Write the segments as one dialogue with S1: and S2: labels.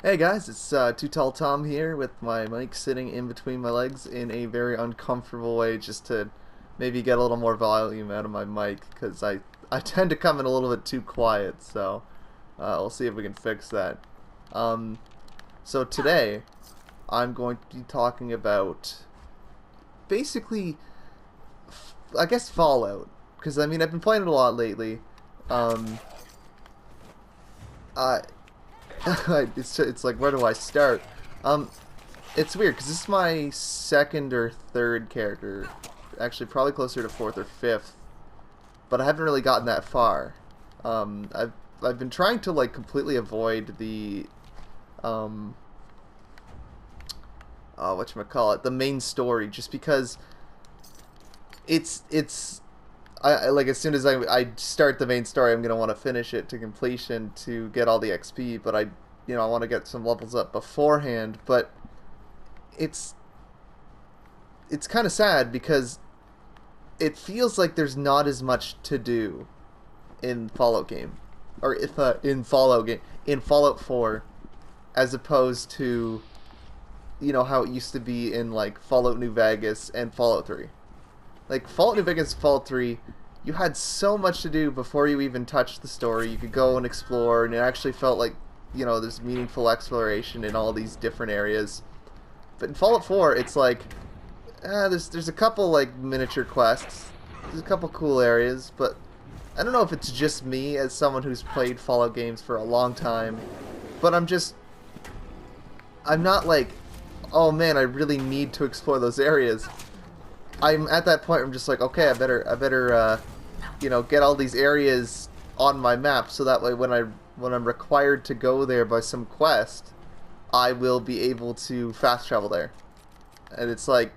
S1: Hey guys, it's Too Tall Tom here with my mic sitting in between my legs in a very uncomfortable way just to maybe get a little more volume out of my mic because I tend to come in a little bit too quiet, so we'll see if we can fix that. Um, so today I'm going to be talking about basically, I guess, Fallout because I mean I've been playing it a lot lately. Um, I it's like where do I start? Um, it's weird because this is my second or third character, actually probably closer to fourth or fifth, but I haven't really gotten that far. I've been trying to like completely avoid the um whatchamacallit, the main story, just because it's I like as soon as I start the main story, I'm gonna want to finish it to completion to get all the XP, but I want to get some levels up beforehand, but it's it's kind of sad because it feels like there's not as much to do in Fallout game, or if in Fallout 4, as opposed to how it used to be in like Fallout New Vegas and Fallout 3. Like Fallout New Vegas, and Fallout 3, you had so much to do before you even touched the story. You could go and explore, and it actually felt like there's meaningful exploration in all these different areas. But in Fallout 4, it's like there's a couple like miniature quests. There's a couple cool areas, but I don't know if it's just me as someone who's played Fallout games for a long time, but I'm not like, oh man, I really need to explore those areas. I'm at that point where I'm just like, okay, I better get all these areas on my map so that way when I'm required to go there by some quest, I will be able to fast travel there. And it's like,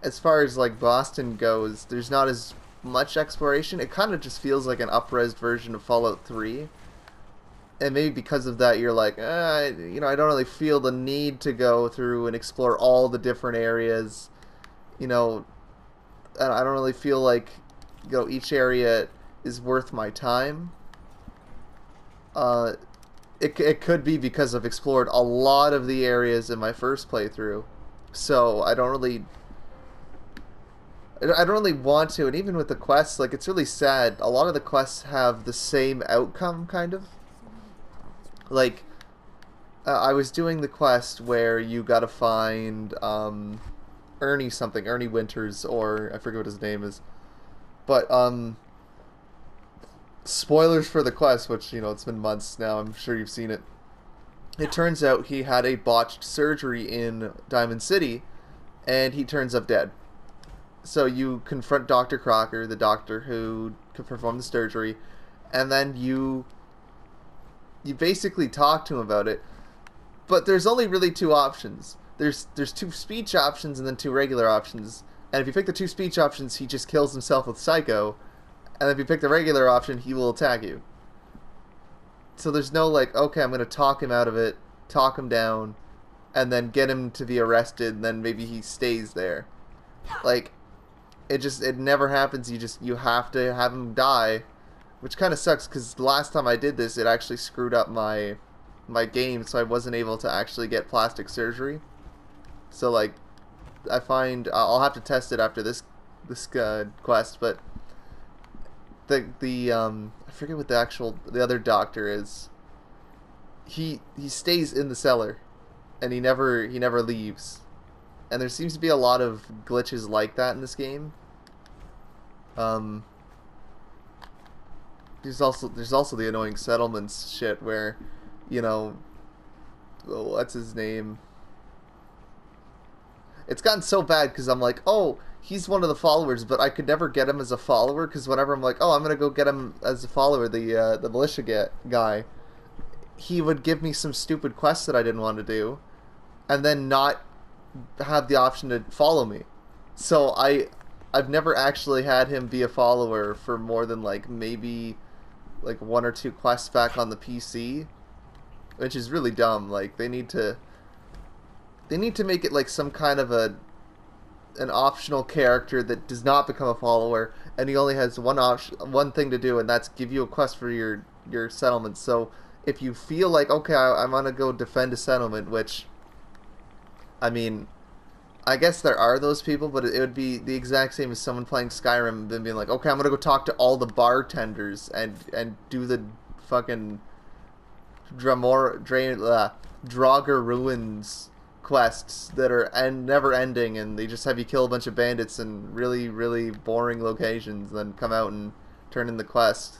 S1: as far as like Boston goes, there's not as much exploration. It kind of just feels like an up-res version of Fallout 3. And maybe because of that, you're like, I don't really feel the need to go through and explore all the different areas. You know, I don't really feel like each area is worth my time. Uh, it could be because I've explored a lot of the areas in my first playthrough, so I don't really want to. And even with the quests, like it's really sad. A lot of the quests have the same outcome, kind of. Like I was doing the quest where you gotta find Ernie something, Ernie Winters, or I forget what his name is. But spoilers for the quest, which it's been months now. I'm sure you've seen it. It turns out he had a botched surgery in Diamond City, and he turns up dead. So you confront Dr. Crocker, the doctor who could perform the surgery, and then you basically talk to him about it. But there's only really two options. There's two speech options and then two regular options. And if you pick the two speech options, he just kills himself with Psycho. And if you pick the regular option, he will attack you. So there's no like, okay, I'm gonna talk him out of it, talk him down, and then get him to be arrested, and then maybe he stays there. Like, it never happens. You have to have him die, which kind of sucks because the last time I did this, it actually screwed up my game, so I wasn't able to actually get plastic surgery. So like, I find I'll have to test it after this quest, but the I forget what the other doctor is. He stays in the cellar, and he never leaves. And there seems to be a lot of glitches like that in this game. Um, there's also the annoying settlements shit where, you know, what's his name? It's gotten so bad because I'm like, oh, he's one of the followers, but I could never get him as a follower because whenever I'm like, oh, I'm gonna go get him as a follower, the militia guy, he would give me some stupid quests that I didn't want to do, and then not have the option to follow me. So I've never actually had him be a follower for more than like maybe like one or two quests back on the PC, which is really dumb. Like they need to make it like some kind of an optional character that does not become a follower, and he only has one thing to do, and that's give you a quest for your settlement. So if you feel like, okay, I'm gonna go defend a settlement, which, I mean, I guess there are those people, but it would be the exact same as someone playing Skyrim and then being like, okay, I'm gonna go talk to all the bartenders and do the fucking Draugr Ruins quests that are never ending, and they just have you kill a bunch of bandits in really, really boring locations, and then come out and turn in the quest.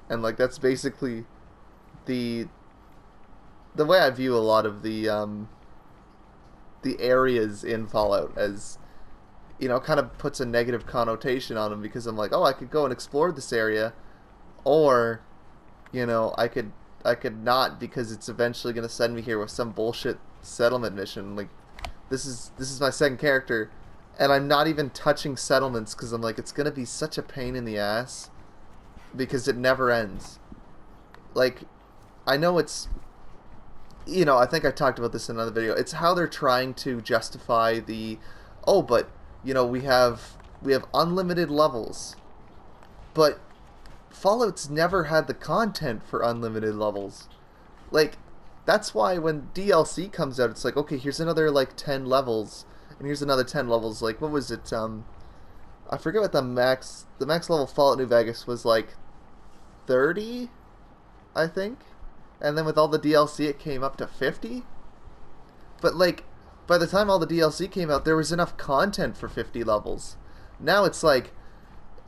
S1: And like that's basically the the way I view a lot of the areas in Fallout, as kind of puts a negative connotation on them, because I'm like, oh, I could go and explore this area, or I could not, because it's eventually going to send me here with some bullshit settlement mission. Like, this is my second character, and I'm not even touching settlements because I'm like, it's going to be such a pain in the ass because it never ends. Like, I know it's, I think I talked about this in another video. It's how they're trying to justify the, oh, but we have unlimited levels, but Fallout's never had the content for unlimited levels. Like, that's why when DLC comes out, it's like, okay, here's another, like, 10 levels, and here's another 10 levels. Like, what was it, I forget what the max level Fallout New Vegas was, like, 30, I think? And then with all the DLC, it came up to 50? But, like, by the time all the DLC came out, there was enough content for 50 levels. Now it's like,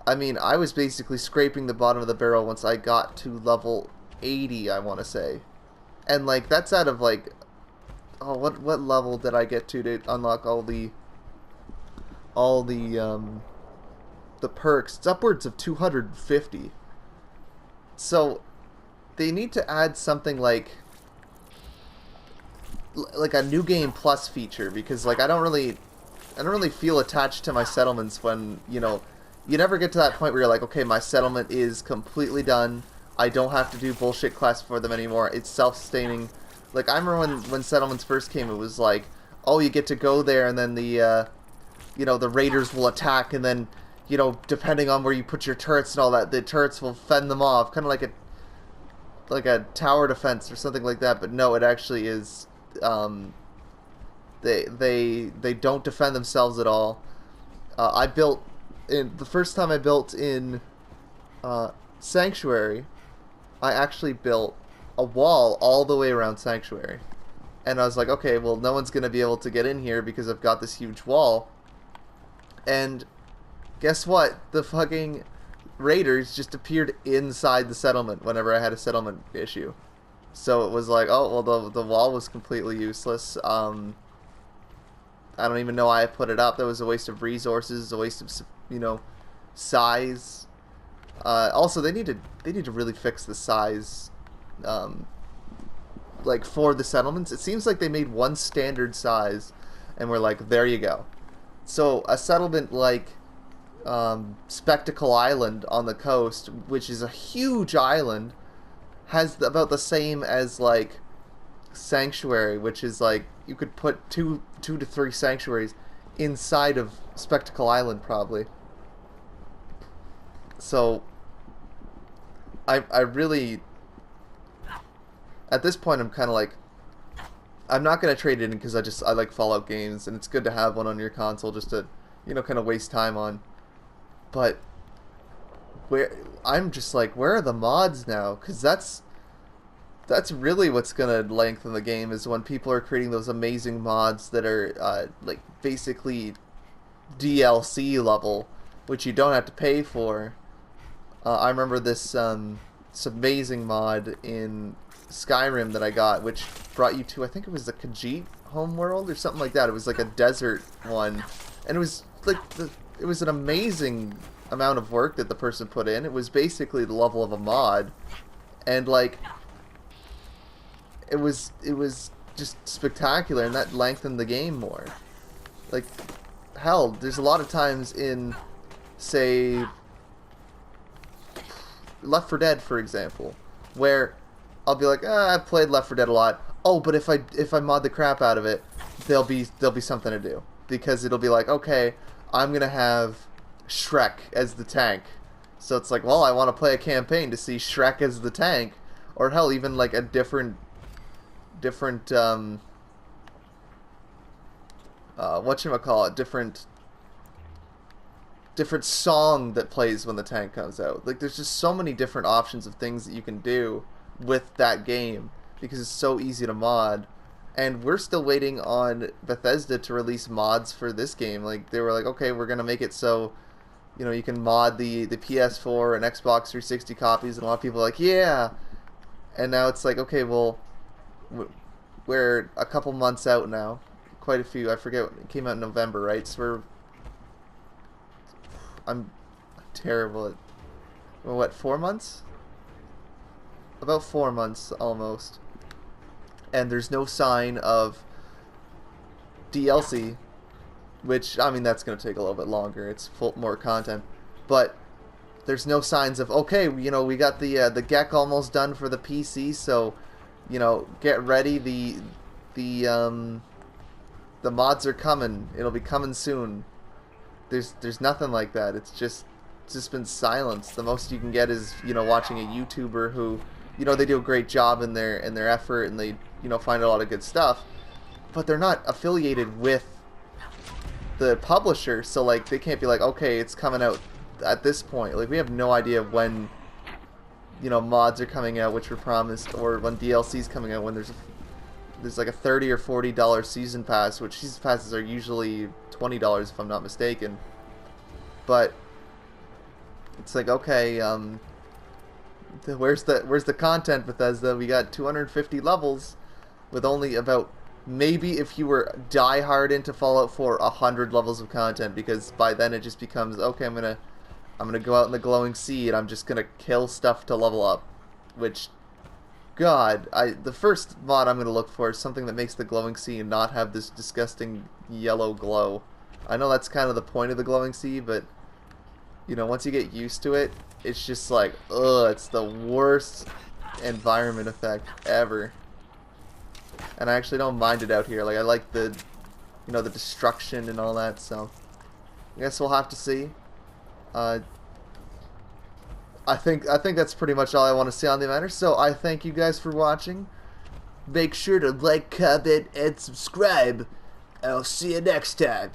S1: I mean, I was basically scraping the bottom of the barrel once I got to level 80, I want to say. And, like, that's out of, like, oh, what level did I get to unlock all the perks? It's upwards of 250. So, they need to add something like a new game plus feature, because, like, I don't really feel attached to my settlements when, you never get to that point where you're like, okay, my settlement is completely done. I don't have to do bullshit quests for them anymore. It's self-sustaining. Like, I remember when settlements first came, it was like, oh, you get to go there, and then the raiders will attack, and then, depending on where you put your turrets and all that, the turrets will fend them off, kind of like a tower defense or something like that. But no, it actually is, they don't defend themselves at all. The first time I built in Sanctuary, I actually built a wall all the way around Sanctuary. And I was like, okay, well, no one's going to be able to get in here because I've got this huge wall. And guess what? The fucking raiders just appeared inside the settlement whenever I had a settlement issue. So it was like, oh, well, the wall was completely useless. I don't even know why I put it up. That was a waste of resources, a waste of, size. Also, they need to really fix the size, like, for the settlements. It seems like they made one standard size, and we're like, there you go. So a settlement like Spectacle Island on the coast, which is a huge island, has about the same as, like, Sanctuary, which is like, you could put two to three sanctuaries inside of Spectacle Island, probably. So I really, at this point, I'm kind of like, I'm not going to trade it in because I like Fallout games, and it's good to have one on your console just to, kind of waste time on. But I'm just like, where are the mods now? Because that's really what's going to lengthen the game, is when people are creating those amazing mods that are, like, basically DLC level, which you don't have to pay for. I remember this amazing mod in Skyrim that I got, which brought you to, I think it was the Khajiit homeworld or something like that. It was like a desert one, and it was like it was an amazing amount of work that the person put in. It was basically the level of a mod, and like it was just spectacular, and that lengthened the game more. Like, hell, there's a lot of times in, say, Left 4 Dead, for example, where I'll be like, I've played Left 4 Dead a lot. Oh, but if I mod the crap out of it, there'll be something to do, because it'll be like, okay, I'm gonna have Shrek as the tank. So it's like, well, I want to play a campaign to see Shrek as the tank. or hell, even like a different whatchamacallit, different song that plays when the tank comes out. Like, there's just so many different options of things that you can do with that game because it's so easy to mod. And we're still waiting on Bethesda to release mods for this game. Like, they were like, okay, we're gonna make it so, you know, you can mod the PS4 and Xbox 360 copies, and a lot of people are like, yeah. And now it's like, okay, well, we're a couple months out now. Quite a few. I forget. It came out in November, right? So I'm terrible at, well, what, 4 months? About 4 months, almost. And there's no sign of DLC, which, I mean, that's going to take a little bit longer. It's more content. But there's no signs of, okay, you know, we got the GECK almost done for the PC, so, you know, get ready. The mods are coming. It'll be coming soon. There's nothing like that. It's just been silenced. The most you can get is, you know, watching a YouTuber who, you know, they do a great job in their effort, and they, you know, find a lot of good stuff, but they're not affiliated with the publisher, so like they can't be like, okay, it's coming out at this point. Like, we have no idea when, you know, mods are coming out, which were promised, or when DLC's coming out, when there's like a $30 or $40 season pass, which season passes are usually $20 if I'm not mistaken. But it's like, okay, where's the content, Bethesda? We got 250 levels with only about, maybe if you were die-hard into Fallout 4, 100 levels of content, because by then it just becomes, okay, I'm gonna go out in the glowing sea and I'm just gonna kill stuff to level up. Which, God, the first mod I'm gonna look for is something that makes the glowing sea and not have this disgusting yellow glow. I know that's kind of the point of the glowing sea, but, you know, once you get used to it, it's just like, ugh, it's the worst environment effect ever. And I actually don't mind it out here. Like, I like the, you know, the destruction and all that, so I guess we'll have to see. I think that's pretty much all I want to say on the matter, so I thank you guys for watching. Make sure to like, comment, and subscribe. I'll see you next time.